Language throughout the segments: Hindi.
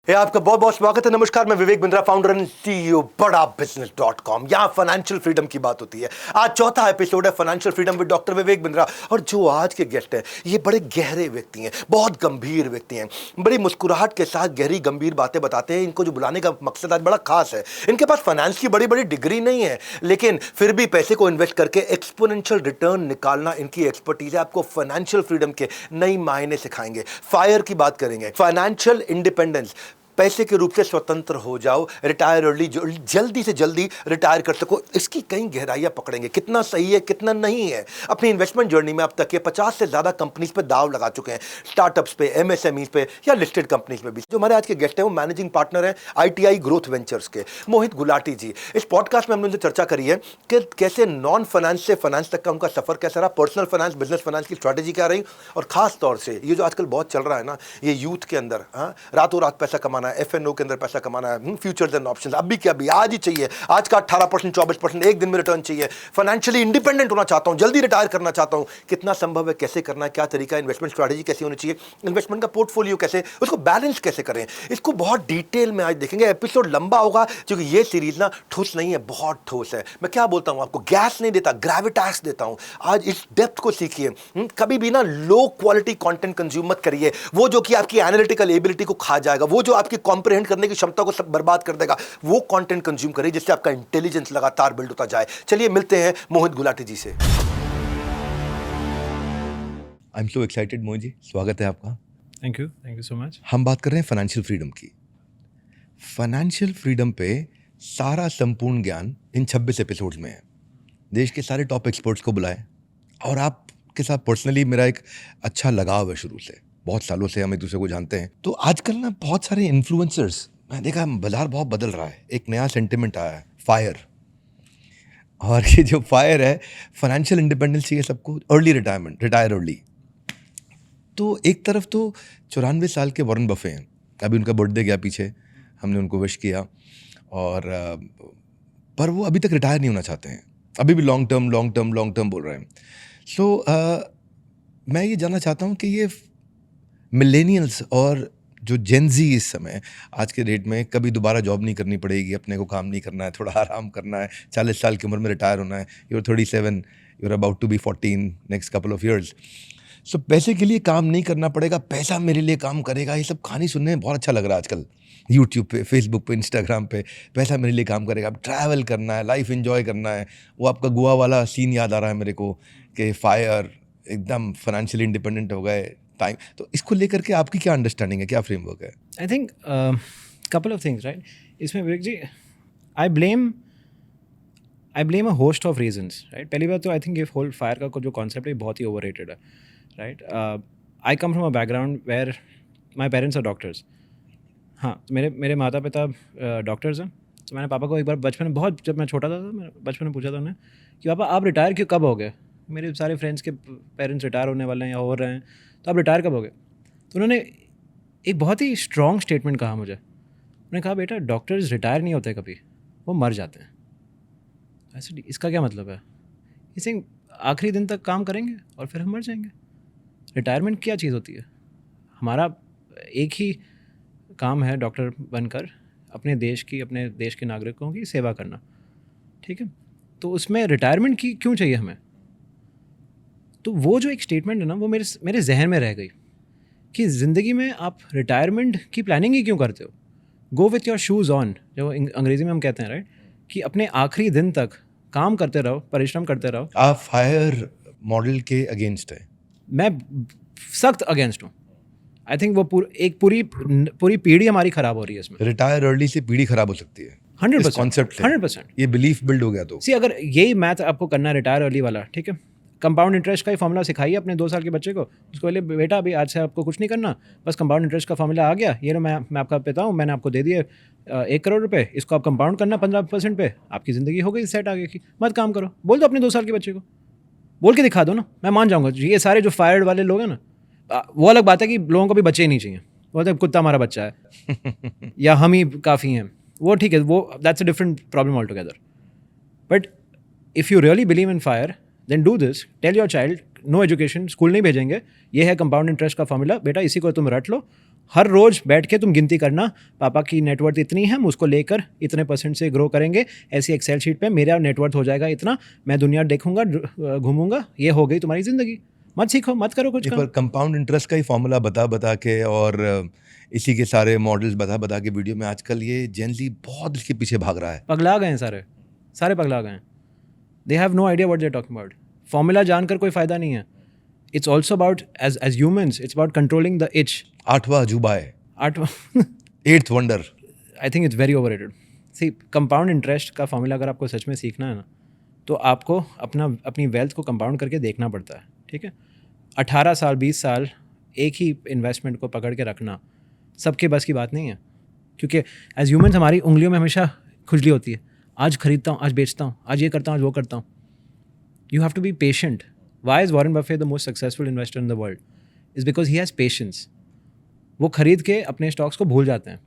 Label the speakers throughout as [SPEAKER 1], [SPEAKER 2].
[SPEAKER 1] आपका बहुत बहुत स्वागत है। नमस्कार, मैं Vivek Bindra, founder and CEO बड़ा बिजनेस.com। यहाँ फाइनेंशियल फ्रीडम की बात होती है। आज चौथा एपिसोड है financial freedom with doctor Vivek Bindra. और जो आज के गेस्ट हैं ये बड़े गहरे व्यक्ति हैं, बहुत गंभीर व्यक्ति हैं, बड़ी मुस्कुराहट के साथ गहरी गंभीर बातें बताते हैं। इनको जो बुलाने का मकसद आज बड़ा खास है। इनके पास फाइनेंस की बड़ी बड़ी डिग्री नहीं है, लेकिन फिर भी पैसे को इन्वेस्ट करके एक्सपोनेंशियल रिटर्न निकालना इनकी एक्सपर्टीज है। आपको फाइनेंशियल फ्रीडम के नई मायने सिखाएंगे। फायर की बात करेंगे, फाइनेंशियल इंडिपेंडेंस, पैसे के रूप से स्वतंत्र हो जाओ, रिटायर अर्ली, जल्दी से जल्दी रिटायर कर सको, इसकी कई गहराइयां पकड़ेंगे। कितना सही है, कितना नहीं है। अपनी इन्वेस्टमेंट जर्नी में अब तक ये 50 से ज़्यादा कंपनीज पे दाव लगा चुके हैं, स्टार्टअप्स पे, एमएसएमईज पे या लिस्टेड कंपनीज पे भी। जो हमारे आज के गेस्ट हैं वो मैनेजिंग पार्टनर हैं आईटीआई ग्रोथ वेंचर्स के, मोहित गुलाटी जी। इस पॉडकास्ट में हमने उनसे चर्चा करी है कि कैसे नॉन फाइनेंस से फाइनेंस तक का उनका सफर कैसा रहा, पर्सनल फाइनेंस, बिजनेस फाइनेंस की स्ट्रैटेजी क्या रही, और खास तौर से ये जो आजकल बहुत चल रहा है ना, ये यूथ के अंदर रातों रात पैसा कमाना है, एफएनओ के अंदर पैसा कमाना है, फ्यूचर्स एंड ऑप्शंस, अभी क्या अभी, आज ही चाहिए, आज का 18%, 24% एक दिन में रिटर्न चाहिए, फाइनेंशियली इंडिपेंडेंट होना चाहता हूं, जल्दी रिटायर करना चाहता हूं, कितना संभव है, कैसे करना है, क्या तरीका है, इन्वेस्टमेंट स्ट्रैटेजी कैसी होनी चाहिए, इन्वेस्टमेंट का पोर्टफोलियो कैसे, उसको बैलेंस कैसे करें, इसको बहुत डिटेल में आज देखेंगे। एपिसोड लंबा होगा क्योंकि ये सीरीज ना ठोस नहीं है, बहुत ठोस है। मैं क्या बोलता हूं आपको, गैस नहीं देता, ग्रेविटास देता हूं। आज इस डेप्थ को सीखिए। कभी भी ना लो क्वालिटी कंटेंट कंज्यूम मत करिए, वो जो कि आपकी एनालिटिकल एबिलिटी को खा जाएगा, वो जो आपकी कॉम्प्रिहेंड करने की क्षमता को सब बर्बाद कर देगा। वो कंटेंट कंज्यूम करिए जिससे आपका इंटेलिजेंस लगातार बिल्ड होता जाए। चलिए मिलते हैं मोहित गुलाटी जी से। I am so excited Mohit ji, स्वागत है आपका।
[SPEAKER 2] Thank you so much.
[SPEAKER 1] हम बात कर रहे हैं फाइनेंशियल फ्रीडम की। फाइनेंशियल फ्रीडम पे सारा संपूर्ण ज्ञान इन 26 एपिसोड्स में है। देश के सारे टॉप एक्सपर्ट्स को बुलाए, और आपके साथ पर्सनली मेरा एक अच्छा लगाव है शुरू से, बहुत सालों से हम एक दूसरे को जानते हैं। तो आजकल ना बहुत सारे इन्फ्लुएंसर्स, मैं देखा बाजार बहुत बदल रहा है, एक नया सेंटिमेंट आया है, फायर। और ये जो फायर है, फाइनेंशियल इंडिपेंडेंस चाहिए सबको, अर्ली रिटायरमेंट, रिटायर अर्ली। तो एक तरफ तो 94 साल के वॉरेन बफे हैं, अभी उनका बर्थडे गया पीछे, हमने उनको विश किया, और पर वो अभी तक रिटायर नहीं होना चाहते हैं, अभी भी लॉन्ग टर्म बोल रहे हैं। सो मैं ये जानना चाहता हूँ कि ये मिलेनियल्स और जो जेनजी इस समय, आज के डेट में कभी दोबारा जॉब नहीं करनी पड़ेगी, अपने को काम नहीं करना है, थोड़ा आराम करना है, 40 साल की उम्र में रिटायर होना है, you're 37, you're about to be 14 next couple of years. So पैसे के लिए काम नहीं करना पड़ेगा, पैसा मेरे लिए काम करेगा, ये सब कहानी सुनने में बहुत अच्छा लग रहा है आजकल। यूट्यूब पे, फेसबुक पे, इंस्टाग्राम पे, पैसा मेरे लिए काम करेगा, अब ट्रैवल करना है, लाइफ एंजॉय करना है। वो आपका गोवा वाला सीन याद आ रहा है मेरे को कि फायर, एकदम फाइनेंशियली इंडिपेंडेंट हो गए टाइम। तो इसको लेकर के आपकी क्या अंडरस्टैंडिंग है, क्या फ्रेमवर्क है?
[SPEAKER 2] I think couple of things, right. इसमें Vivek ji, I blame a host of reasons, right. पहली बात तो आई थिंक ये होल फायर का जो कॉन्सेप्ट है बहुत ही ओवररेटेड है, right. I come from a background where my parents are doctors. हाँ, मेरे माता पिता डॉक्टर्स हैं। तो मैंने पापा को एक बार बचपन में, बहुत जब मैं छोटा था, मैं बचपन में पूछा था उन्हें कि पापा आप रिटायर क्यों, कब हो गए? मेरे सारे फ्रेंड्स के पेरेंट्स रिटायर होने वाले हैं या हो रहे हैं, तो आप रिटायर कब हो गए? तो उन्होंने एक बहुत ही स्ट्रॉन्ग स्टेटमेंट कहा मुझे। उन्होंने कहा, बेटा डॉक्टर्स रिटायर नहीं होते कभी, वो मर जाते हैं। ऐसे इसका क्या मतलब है? इसे आखिरी दिन तक काम करेंगे और फिर हम मर जाएंगे। रिटायरमेंट क्या चीज़ होती है? हमारा एक ही काम है डॉक्टर बनकर अपने देश के नागरिकों की सेवा करना, ठीक है। तो उसमें रिटायरमेंट की क्यों चाहिए हमें? तो वो जो एक स्टेटमेंट है ना, वो मेरे जहन में रह गई कि ज़िंदगी में आप रिटायरमेंट की प्लानिंग ही क्यों करते हो? Go with your shoes on, जो अंग्रेज़ी में हम कहते हैं, राइट, कि अपने आखिरी दिन तक काम करते रहो, परिश्रम करते रहो।
[SPEAKER 1] आप फायर मॉडल के अगेंस्ट है?
[SPEAKER 2] मैं सख्त अगेंस्ट हूँ। आई थिंक वो पूरी पीढ़ी हमारी ख़राब हो रही है इसमें।
[SPEAKER 1] रिटायर अर्ली से पीढ़ी खराब हो सकती है,
[SPEAKER 2] 100%
[SPEAKER 1] कॉन्सेप्ट
[SPEAKER 2] 100%।
[SPEAKER 1] ये बिलीफ बिल्ड हो गया तो
[SPEAKER 2] अगर यही मैथ आपको करना है रिटायर अर्ली वाला, ठीक है, कंपाउंड इंटरेस्ट का ही फॉर्मूला सिखाइए अपने 2 साल के बच्चे को। उसको बोले, बेटा अभी आज से आपको कुछ नहीं करना, बस कंपाउंड इंटरेस्ट का फॉर्मूला आ गया, ये मैं आपका पिता हूँ, मैंने आपको दे दिए 1 करोड़ रुपए, इसको आप कंपाउंड करना 15% पे, आपकी ज़िंदगी हो गई सेट आगे की। मत काम करो, बोल दो अपने 2 साल के बच्चे को, बोल के दिखा दो ना, मैं मान जाऊँगा। ये सारे जो फायर्ड वाले लोग हैं ना, वो अलग बात है कि लोगों को भी बच्चे ही नहीं चाहिए, वो तो कुत्ता हमारा बच्चा है या हम ही काफ़ी हैं, वो ठीक है, वो that's a different problem all together. But if you really believe in fire, then do this, tell your child, no education, school नहीं भेजेंगे, ये है कंपाउंड इंटरेस्ट का फॉर्मूला, बेटा इसी को तुम रट लो हर रोज बैठ के तुम गिनती करना, पापा की नेटवर्थ इतनी है, हम उसको लेकर इतने % से ग्रो करेंगे, ऐसी एक्सेल शीट पे मेरा नेटवर्थ हो जाएगा इतना, मैं दुनिया देखूंगा, घूमूंगा, ये हो गई तुम्हारी ज़िंदगी। मत सीखो, मत करो कुछ
[SPEAKER 3] पर
[SPEAKER 2] काम।
[SPEAKER 3] कंपाउंड इंटरेस्ट का ही फॉर्मूला बता बता के और इसी के सारे मॉडल्स बता बता के वीडियो में आजकल ये जेन ज़ी बहुत इसके पीछे भाग रहा है।
[SPEAKER 2] पगला गए हैं सारे, सारे पगला गए हैं। They have no idea what they are talking about. Formula जानकर कोई फ़ायदा नहीं है। It's also about as humans, it's about controlling the itch.
[SPEAKER 3] 8वां अजूबा है,
[SPEAKER 2] आठ
[SPEAKER 3] 8th wonder.
[SPEAKER 2] I think it's very overrated. See, compound interest का फॉर्मूला अगर आपको सच में सीखना है ना, तो आपको अपनी वेल्थ को कंपाउंड करके देखना पड़ता है, ठीक है। 18 साल 20 साल एक ही इन्वेस्टमेंट को पकड़ के रखना सबके बस की बात नहीं है, क्योंकि एज ह्यूमंस हमारी उंगलियों में हमेशा खुजली होती है। आज खरीदता हूँ, आज बेचता हूँ, आज ये करता हूँ, आज वो करता हूँ। You have to be patient. Why is Warren Buffett the most successful investor in the world? Is because he has patience. वो खरीद के अपने स्टॉक्स को भूल जाते हैं।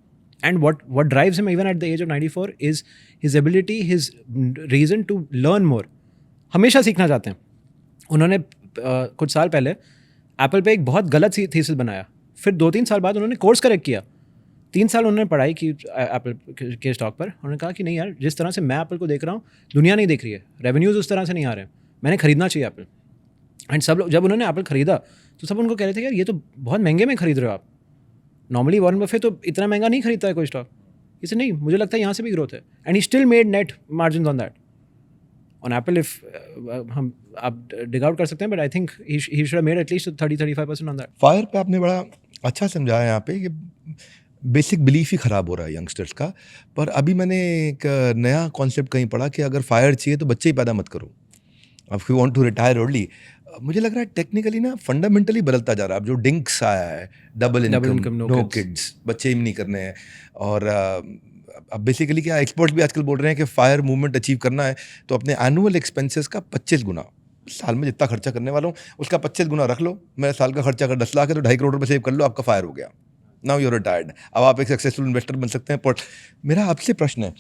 [SPEAKER 2] And what drives him even at the age of 94 is his ability, his reason to learn more. हमेशा सीखना चाहते हैं। उन्होंने कुछ साल पहले एप्पल पे एक बहुत गलत थीसिस बनाया, फिर 2-3 साल बाद उन्होंने कोर्स करेक्ट किया। 3 साल उन्होंने पढ़ाई की एप्पल के स्टॉक पर। उन्होंने कहा कि नहीं यार, जिस तरह से मैं एप्पल को देख रहा हूँ दुनिया नहीं देख रही है, रेवेन्यूज़ उस तरह से नहीं आ रहे हैं, मैंने खरीदना चाहिए एप्पल। एंड सब लोग, जब उन्होंने एप्पल खरीदा तो सब उनको कह रहे थे यार ये तो बहुत महंगे में खरीद रहे हो आप। नॉर्मली वॉरेन बफेट तो इतना महंगा नहीं खरीदता है कोई स्टॉक। इसे नहीं, मुझे लगता है यहाँ से भी ग्रोथ है। And he still made net margin on that. On Apple if हम आप डिग आउट कर सकते हैं, but I think he should have made at least 30-35% on that.
[SPEAKER 3] Fire पे आपने बड़ा अच्छा समझाया यहाँ पे कि बेसिक बिलीफ ही ख़राब हो रहा है यंगस्टर्स का। पर अभी मैंने एक नया कॉन्सेप्ट कहीं पढ़ा कि अगर फायर चाहिए तो बच्चे ही पैदा मत करो, if you want to retire early. मुझे लग रहा है टेक्निकली ना फंडामेंटली बदलता जा रहा है। अब जो डिंक्स आया है, डबल इनकम, नो किड्स, बच्चे ही नहीं करने हैं। और अब बेसिकली क्या एक्सपर्ट्स भी आजकल बोल रहे हैं कि फायर मूवमेंट अचीव करना है तो अपने एनुअल एक्सपेंसेस का 25 गुना, साल में जितना खर्चा करने वाला हूँ उसका 25 गुना रख लो। मेरा साल का खर्चा अगर 10 लाख है तो 2.5 करोड़ रुपये सेव कर लो, आपका फायर हो गया। Now you are retired. अब आप एक सक्सेसफुल इन्वेस्टर बन सकते हैं। पर मेरा आपसे प्रश्न है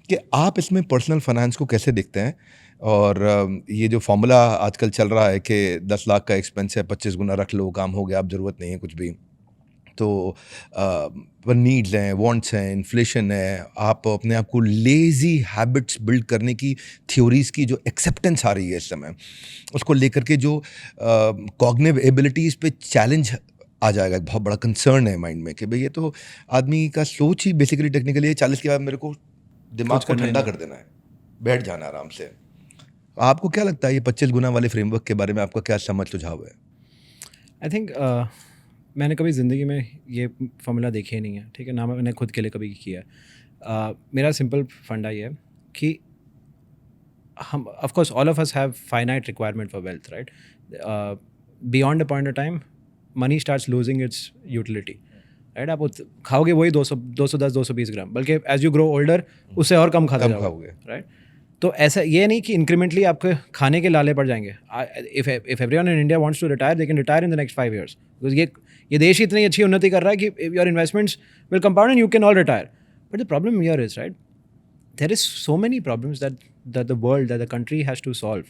[SPEAKER 3] कि आप इसमें पर्सनल फाइनेंस को कैसे देखते हैं? और ये जो फॉर्मूला आजकल चल रहा है कि 10 लाख का एक्सपेंस है, 25 गुना रख लो, काम हो गया, अब ज़रूरत नहीं है कुछ भी। तो नीड्स हैं, वांट्स हैं, इन्फ्लेशन है, आप अपने आप को लेज़ी हैबिट्स बिल्ड करने की थ्योरीज़ की जो एक्सेप्टेंस आ रही है इस समय, उसको लेकर के जो कॉग्निटिव एबिलिटीज़ पे चैलेंज आ जाएगा। एक बहुत बड़ा कंसर्न है माइंड में कि भाई ये तो आदमी का सोच ही बेसिकली टेक्निकली है, 40 के बाद मेरे को दिमाग को ठंडा कर देना है, बैठ जाना आराम से। आपको क्या लगता है ये 25 गुना वाले फ्रेमवर्क के बारे में आपका क्या समझ सुझाव है?
[SPEAKER 2] आई थिंक मैंने कभी ज़िंदगी में ये फॉर्मूला देखे ही नहीं है, ठीक है ना, मैंने खुद के लिए कभी किया है। मेरा सिंपल फंडा ये है कि हम, of course all of us have finite requirement for wealth, right. Beyond a point of time money starts losing its utility, right. आप खाओगे वही 210-220 ग्राम, बल्कि एज यू ग्रो ओल्डर उससे और कम खाते जाओगे, राइट। तो ऐसा ये नहीं कि इंक्रीमेंटली आपके खाने के लाले पड़ जाएंगे। If everyone in India wants to retire, they can retire in the next 5 years, because ये देश ही इतनी अच्छी उन्नति कर रहा है कि your investments will compound and you can all retire. But the problem here is, right, there is so many problems that the world, that the country has to solve.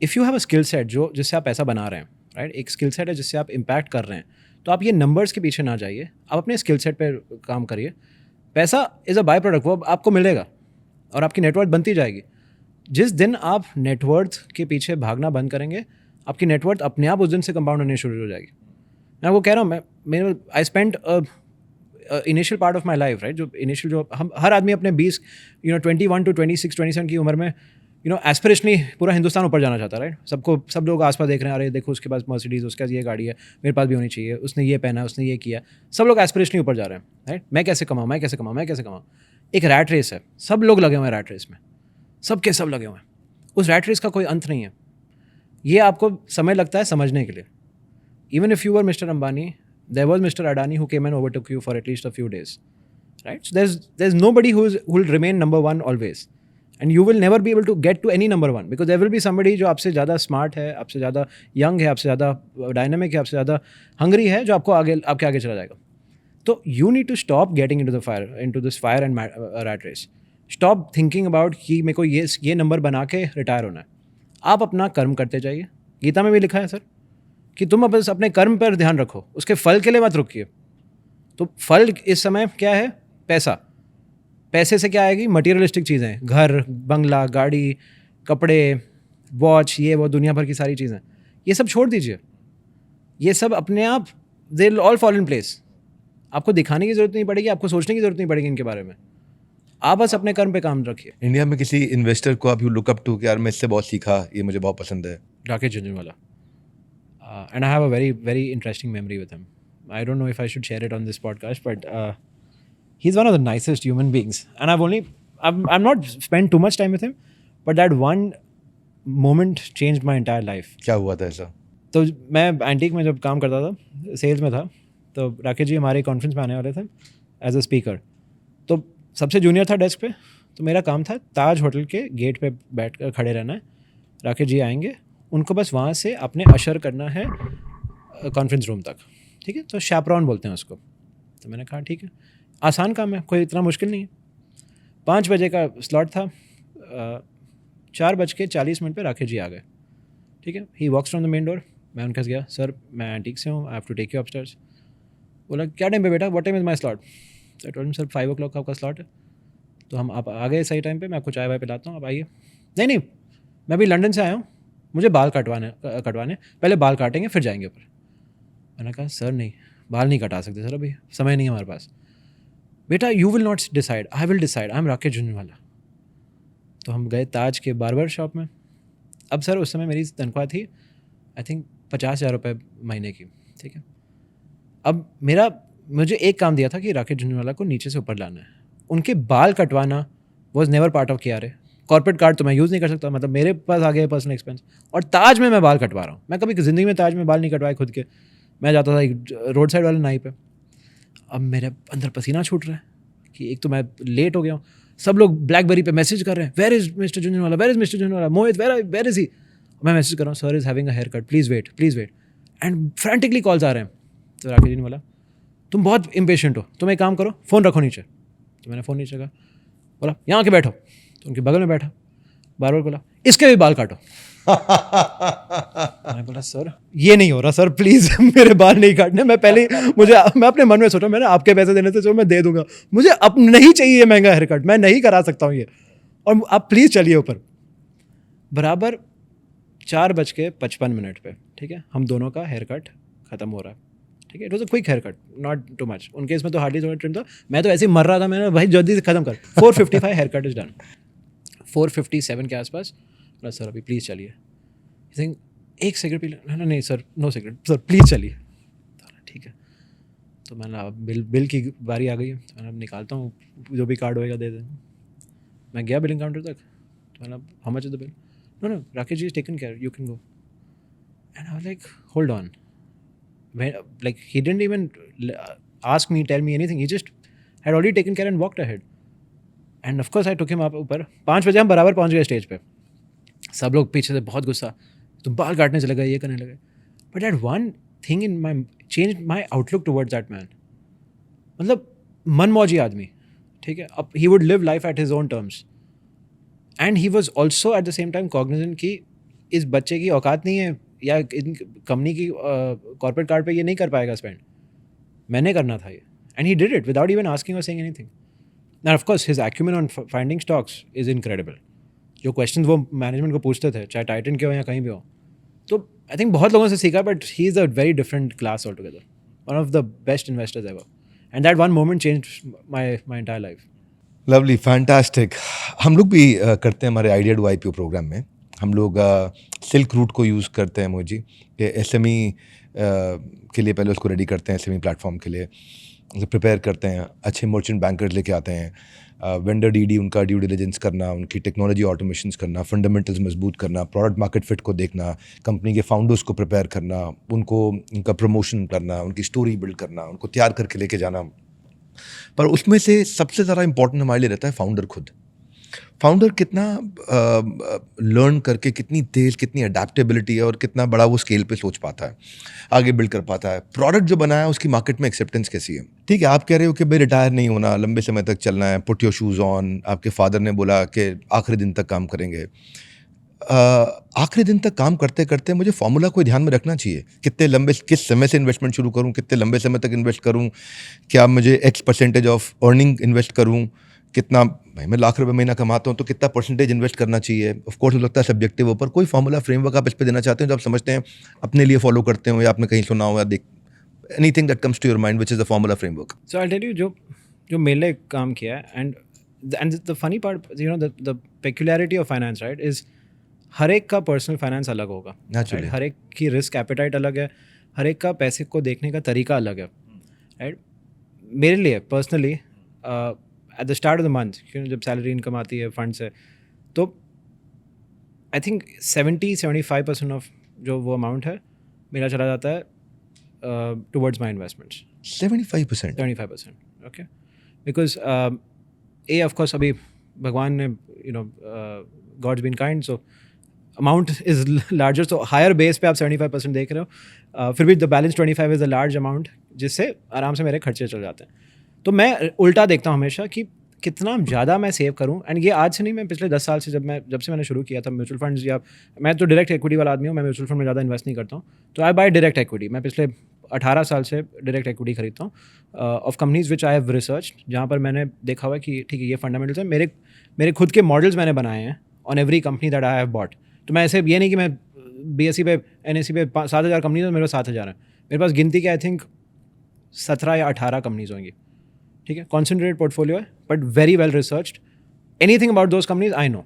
[SPEAKER 2] If you have a skill set जिससे आप पैसा बना रहे हैं, राइट, एक स्किल सेट है जिससे आप इम्पैक्ट कर रहे हैं, तो आप ये नंबर्स के पीछे ना जाइए, आप अपने स्किल सेट पर काम करिए। पैसा इज़ अ बाय प्रोडक्ट, वो आपको मिलेगा और आपकी नेटवर्थ बनती जाएगी। जिस दिन आप नेटवर्थ के पीछे भागना बंद करेंगे, आपकी नेटवर्थ अपने आप उस दिन से कंपाउंड होने शुरू हो जाएगी। मैं आपको कह रहा हूँ, मैं I spend initial part of my life, right, जो इनिशियल जो हम हर आदमी अपने 21 to 26, 27 की उम्र में एस्पिरेशनली पूरा हिंदुस्तान ऊपर जाना चाहता है, राइट। सब लोग आसपास देख रहे हैं, अरे देखो उसके पास मर्सिडीज़, उसके पास ये गाड़ी है, मेरे पास भी होनी चाहिए, उसने ये पहना, उसने ये किया। सब लोग एस्पिरेशनली ऊपर जा रहे हैं, राइट। मैं कैसे कमाऊँ। एक रैट रेस है, सब लोग लगे हुए हैं रैट रेस में, सब लगे हुए हैं। उस रैट रेस का कोई अंत नहीं है। ये आपको समय लगता है समझने के लिए। Even if you were mister Ambani, there was mister Adani who came and overtook you for at least a few days, right. So there is nobody who will remain number 1 always, and you will never be able to get to any number 1, because there will be somebody जो आपसे ज़्यादा स्मार्ट है, आपसे ज़्यादा यंग है, आपसे ज़्यादा डायनामिक है, आपसे ज़्यादा हंगरी है, जो आपके आगे चला जाएगा। तो you need to stop getting into this fire and rat race. Stop thinking about कि मेरे को ये नंबर बना के रिटायर होना है। आप अपना कर्म करते जाइए। गीता में भी लिखा है सर कि तुम बस अपने कर्म पर ध्यान रखो, उसके फल के लिए मत रुकिए। तो फल इस समय क्या है? पैसा। पैसे से क्या आएगी? मटीरियलिस्टिक चीज़ें, घर, बंगला, गाड़ी, कपड़े, वॉच, ये वो दुनिया भर की सारी चीज़ें। ये सब छोड़ दीजिए, ये सब अपने आप they will all fall in place. आपको दिखाने की ज़रूरत नहीं पड़ेगी, आपको सोचने की ज़रूरत नहीं पड़ेगी इनके बारे में। आप बस अपने कर्म पे काम रखिए।
[SPEAKER 3] इंडिया में किसी इन्वेस्टर को आप यू लुक अप टू कि यार मैं इससे बहुत सीखा, ये मुझे बहुत पसंद है?
[SPEAKER 2] Rakesh Jhunjhunwala, and I have a very very interesting memory with him. I don't know if I should share it on this podcast, but he's one of the nicest human beings. And I'm not spent too much time with him, but that one moment changed my entire life.
[SPEAKER 3] क्या हुआ था ऐसा?
[SPEAKER 2] तो मैं एंटीक में जब काम करता था, सेल्स में था, तो राकेश जी हमारे कॉन्फ्रेंस में आने वाले थे एज अ स्पीकर। तो सबसे जूनियर था डेस्क पे, तो मेरा काम था ताज होटल के गेट पे बैठ कर खड़े रहना है। राकेश जी आएंगे, उनको बस वहाँ से अपने अशर करना है कॉन्फ्रेंस रूम तक, ठीक है? तो शैपरॉन बोलते हैं उसको। तो मैंने कहा ठीक है, आसान काम है, कोई इतना मुश्किल नहीं है। 5 बजे का स्लॉट था, 4:40 पे राकेश जी आ गए, ठीक है? He walks from the main door. मैं उनके पास गया, सर मैं एंटीक से हूँ, I have to take you upstairs. बोला क्या टाइम पे बेटा, what time is my slot? I told him sir 5 o'clock का आपका स्लॉट है। तो हम आप आ गए सही टाइम पे, मैं आपको चाय वाय पिलाता हूँ, आप आइए। नहीं मैं अभी लंदन से आया हूँ, मुझे बाल कटवाने पहले बाल काटेंगे फिर जाएंगे ऊपर। मैंने कहा सर नहीं, बाल नहीं कटा सकते सर, अभी समय नहीं है हमारे पास। बेटा you will not decide, I will decide, I am Rakesh Jhunjhunwala. तो हम गए ताज के बार्बर शॉप में। अब सर उस समय मेरी तनख्वाह थी आई थिंक 50,000 रुपये महीने की, ठीक है? अब मुझे एक काम दिया था कि राकेश झुंझुनवाला को नीचे से ऊपर लाना है। उनके बाल कटवाना was never part of KRA। Corporate card तो मैं यूज़ नहीं कर सकता, मतलब मेरे पास आ गया पर्सनल एक्सपेंस। और ताज में मैं बाल कटवा रहा हूँ। मैं कभी ज़िंदगी में ताज में बाल नहीं कटवाए खुद के। मैं जाता था एक रोड साइड वाले नाई पे। अब मेरे अंदर पसीना छूट रहा है कि एक तो मैं लेट हो गया हूँ, सब लोग ब्लैकबेरी पे मैसेज कर रहे हैं, where is mister Jhunjhunwala, where is mister Jhunjhunwala, Mohit where is he. मैं मैसेज कर रहा हूँ, sir is having a hair cut, please wait. And frantically calls आ रहे हैं। तो राकेश जी ने बोला तुम बहुत इम्पेशेंट हो, तुम एक काम करो, फ़ोन रखो नीचे। तो मैंने फ़ोन नीचे रखा, बोला यहाँ के बैठो। तो उनके बगल में बैठा, बार बोला इसके भी बाल काटो। मैंने बोला सर ये नहीं हो रहा सर, प्लीज़ मेरे बाल नहीं काटने। मैं अपने मन में सोचा, मैंने आपके पैसे देने से जो मैं दे दूंगा, मुझे अब नहीं चाहिए ये महंगा हेयर कट, मैं नहीं करा सकता हूँ ये, और आप प्लीज़ चलिए ऊपर। बराबर 4:55 पे, ठीक है, हम दोनों का हेयर कट ख़त्म हो रहा है, ठीक है? It was a quick hair cut, not too much. उनके इसमें तो हार्डली थोड़ा ट्रिम था, मैं तो ऐसे ही मर रहा था। मैंने भाई जल्दी से ख़त्म कर। 4:55 हेयर कट इज़ डन। 4:57 के आसपास बोला सर अभी प्लीज़ चलिए। थिंक 1 सिगरेट पी लें। नहीं sir, no cigarette sir, please चलिए। ठीक है। तो मैंने अब बिल की बारी आ गई है, तो मैंने अब निकालता हूँ, जो भी कार्ड होएगा दे देना। मैं गया बिलिंग काउंटर तक, तो मैंने how much is the bill? No Rakesh ji is taken care, you can go. And I was like hold on, like he didn't even ask me, tell me anything, he just had already taken care and walked ahead. And of course I took him up ऊपर। 5 बजे हम बराबर पहुंच गए स्टेज पे। सब लोग पीछे से बहुत गुस्सा, तुम बाल काटने चले गए, ये करने लगे। But that one thing in my change my outlook towards that man. मतलब मनमौजी आदमी, ठीक है? अब he would live life at his own terms, and he was also at the same time Cognizant कि इस बच्चे की औकात नहीं है, या इन कंपनी की कॉर्पोरेट कार्ड पे ये नहीं कर पाएगा स्पेंड, मैंने करना था ये। And he did it without even asking और saying anything. And of course his acumen on finding stocks is incredible. जो क्वेश्चंस वो मैनेजमेंट को पूछते थे, चाहे टाइटन के हो या कहीं भी हो, तो आई थिंक बहुत लोगों से सीखा, but he is a very different class all together, one of the best investors ever. And that one moment changed my entire life.
[SPEAKER 3] Lovely, fantastic. हम लोग भी करते हैं हमारे आइडिया टू IPO प्रोग्राम में, हम लोग सिल्क रूट को यूज़ करते हैं मोजी कि SME के लिए पहले उसको रेडी करते हैं, SME प्लेटफॉर्म के लिए प्रिपेयर करते हैं, अच्छे मर्चेंट बैंकर्स लेके आते हैं, वेंडर DD उनका ड्यू डिलिजेंस करना, उनकी टेक्नोलॉजी ऑटोमेशंस करना, फंडामेंटल्स मजबूत करना, प्रोडक्ट मार्केट फिट को देखना, कंपनी के फाउंडर्स को प्रिपेयर करना, उनका प्रमोशन करना, उनकी स्टोरी बिल्ड करना, उनको तैयार करके लेके जाना। पर उसमें से सबसे ज़्यादा इंपॉर्टेंट हमारे लिए रहता है फाउंडर खुद। फाउंडर कितना लर्न करके, कितनी तेज़, कितनी अडेप्टेबिलिटी है और कितना बड़ा वो स्केल पे सोच पाता है, आगे बिल्ड कर पाता है। प्रोडक्ट जो बनाया है उसकी मार्केट में एक्सेप्टेंस कैसी है? ठीक है, आप कह रहे हो कि भाई रिटायर नहीं होना, लंबे समय तक चलना है, पुट योर शूज़ ऑन। आपके फादर ने बोला कि आखिरी दिन तक काम करेंगे। आखिरी दिन तक काम करते करते मुझे फॉर्मूला कोई ध्यान में रखना चाहिए, कितने लंबे किस समय से इन्वेस्टमेंट शुरू करूं, कितने लंबे समय तक इन्वेस्ट करूं, क्या मुझे x percentage of earning invest करूं, कितना, भाई मैं लाख रुपए महीना कमाता हूं तो कितना परसेंटेज इन्वेस्ट करना चाहिए। ऑफ कोर्स हो सकता है सब्जेक्टिव हो, पर कोई फॉर्मूला फ्रेमवर्क आप इस पे देना चाहते हो जो आप समझते हैं अपने लिए फॉलो करते हो या आपने कहीं सुना हो या देख, anything that comes to your mind which is the formula framework.
[SPEAKER 2] So I'll tell you जो मेरे लिए काम किया है, and the funny part, you know, the peculiarity of finance, right, is हर एक का पर्सनल फाइनेंस अलग होगा।
[SPEAKER 3] Naturally.
[SPEAKER 2] right? हर एक की रिस्क एपेटाइट अलग है, हर एक का पैसे को देखने का तरीका अलग है, राइट। मेरे लिए personally at the start of the month, जब सैलरी इनकम आती है फंड से, तो आई थिंक 70-75% ऑफ जो वो अमाउंट है मेरा चला जाता है towards my investments.
[SPEAKER 3] 75%।
[SPEAKER 2] 75%, okay. Because a of course अभी भगवान ने, you know, God's been kind, so amount is larger, तो हायर बेस पे आप 75% देख रहे हो, फिर भी the balance 25 is a large amount, जिससे आराम से मेरे खर्चे चल जाते हैं। तो मैं उल्टा देखता हूँ हमेशा कि कितना ज़्यादा मैं सेव करूँ। एंड ये आज से नहीं, मैं पिछले 10 साल से जब से मैंने शुरू किया था म्यूचुअल फंड्स, या मैं तो डायरेक्ट इक्विटी वाला आदमी हूँ, मैं म्यूचुअल फंड में ज़्यादा इन्वेस्ट नहीं करता हूँ, तो आई बाय डायरेक्ट इक्विटी। मैं पिछले 18 साल से डायरेक्ट इक्विटी खरीदता हूँ of companies which I have research, जहाँ पर मैंने देखा हुआ है कि ठीक है ये फंडामेंटल्स है, मेरे खुद के मॉडल्स मैंने बनाए हैं on every company that I have bought. तो मैं ऐसे ये नहीं कि मैं BSE पे NSE पे 7,000 कंपनीज है, मेरे पास 7,000 है, मेरे पास गिनती के आई थिंक 17 या 18 कंपनीज होंगी, ठीक है। कॉन्सेंट्रेटेड पोर्टफोलियो है, but very well researched. Anything about those companies I know,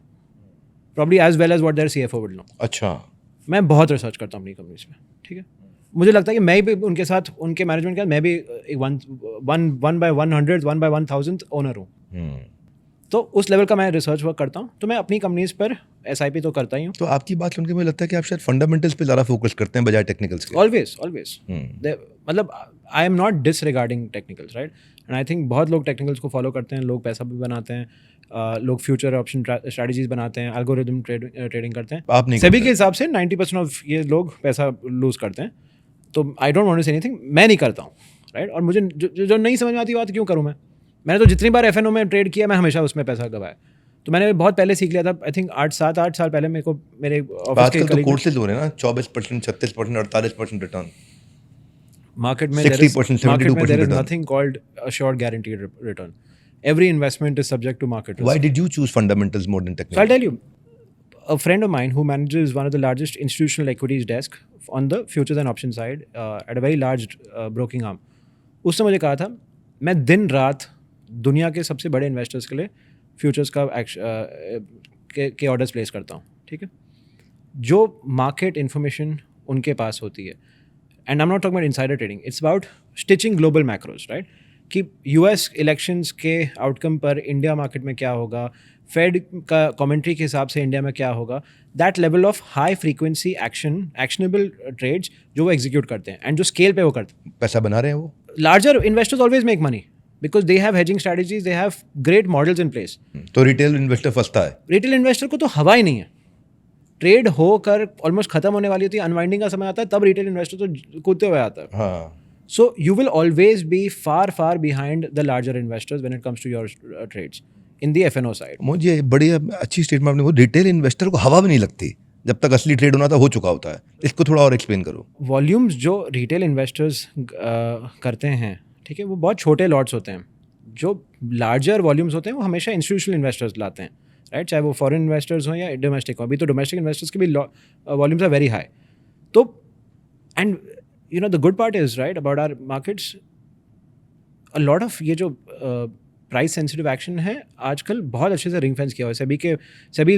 [SPEAKER 2] probably as well as what their CFO will know.
[SPEAKER 3] अच्छा,
[SPEAKER 2] मैं बहुत रिसर्च करता हूँ अपनी कंपनीज में, ठीक है। मुझे लगता है कि मैं भी उनके साथ, उनके मैनेजमेंट के साथ मैं भी एक 1/100 1/1000 ओनर हूँ। तो उस लेवल का मैं रिसर्च वर्क करता हूँ। तो मैं अपनी कंपनीज पर SIP तो करता ही हूँ।
[SPEAKER 3] तो आपकी बात सुन के मुझे लगता है कि आप शायद फंडामेंटल्स पे ज़्यादा फोकस करते हैं बजाय टेक्निकल्स के।
[SPEAKER 2] ऑलवेज मतलब आई am not disregarding technicals, right. And I think बहुत लोग टेक्निकल्स को फॉलो करते हैं, लोग पैसा भी बनाते हैं, लोग फ्यूचर ऑप्शन स्ट्रैटेजीज बनाते हैं, एल्गोरिदम ट्रेडिंग करते हैं।
[SPEAKER 3] आप नहीं
[SPEAKER 2] सभी
[SPEAKER 3] करते।
[SPEAKER 2] के हिसाब से 90% ऑफ ये लोग पैसा लूज करते हैं। तो I don't want to say anything, मैं नहीं करता हूँ, राइट। और मुझे जो नहीं समझ में आती बात क्यों करूँ मैंने तो जितनी बार FNO में ट्रेड किया, मैं हमेशा उसमें पैसा गवाया। तो मैंने बहुत पहले सीख लिया था, आई थिंक 8 साल पहले मेरे को मेरे ऑफिस के
[SPEAKER 3] आजकल तो कोर्सेज हो रहे हैं ना, 24%, 36%, 48% रिटर्न।
[SPEAKER 2] मार्केट में
[SPEAKER 3] 60%, 72%
[SPEAKER 2] there is
[SPEAKER 3] return.
[SPEAKER 2] nothing called assured guaranteed return. Every investment is subject to market risk.
[SPEAKER 3] Why did you choose fundamentals more than
[SPEAKER 2] So I'll
[SPEAKER 3] technical?
[SPEAKER 2] tell you, a friend of mine who manages one of the largest institutional equities desk on the futures and options side at a very large broking arm, उसने मुझे कहा था, मैं दिन रात दुनिया के सबसे बड़े इन्वेस्टर्स के लिए फ्यूचर्स का के ऑर्डर्स प्लेस करता हूँ, ठीक है। जो मार्केट इन्फॉर्मेशन उनके पास होती है, and I am not talking about insider trading, it's about stitching global macros, right. कि US इलेक्शंस के आउटकम पर इंडिया मार्केट में क्या होगा, फेड का कमेंट्री के हिसाब से इंडिया में क्या होगा, that level of high frequency actionable trades जो वो एग्जीक्यूट करते हैं एंड जो स्केल पे वो करते हैं।
[SPEAKER 3] पैसा बना रहे हैं वो।
[SPEAKER 2] Larger investors always make money because they have hedging strategies, they have great models in place.
[SPEAKER 3] तो रिटेल इन्वेस्टर फंसता है।
[SPEAKER 2] रिटेल इन्वेस्टर को तो हवा ही नहीं है, ट्रेड होकर ऑलमोस्ट खत्म होने वाली होती है, अनवाइंडिंग का समय आता है, तब रिटेल इन्वेस्टर तो कूदते हुए आता है।
[SPEAKER 3] हाँ,
[SPEAKER 2] So you will always be far behind the larger investors when it comes to your trades in the FNO side.
[SPEAKER 3] मुझे बड़ी अच्छी स्टेटमेंट आपने बोली, रिटेल इन्वेस्टर को हवा भी नहीं लगती जब तक असली ट्रेड होना था हो चुका होता है। इसको थोड़ा और एक्सप्लेन करो।
[SPEAKER 2] वॉल्यूम्स जो रिटेल इन्वेस्टर्स करते हैं, ठीक है, वो बहुत छोटे लॉट्स होते हैं। जो लार्जर वॉल्यूम्स होते हैं वो हमेशा इंस्टीट्यूशनल इन्वेस्टर्स लाते हैं, राइट, चाहे वो फॉरेन इन्वेस्टर्स हों या डोमेस्टिक हो। अभी तो डोमेस्टिक इन्वेस्टर्स के भी वॉल्यूम्स आर वेरी हाई। तो and you know the good part is, right, about our markets, a lot of ये जो प्राइस सेंसिटिव एक्शन है आजकल बहुत अच्छे से रिंग फेंस किया हुआ है। SEBI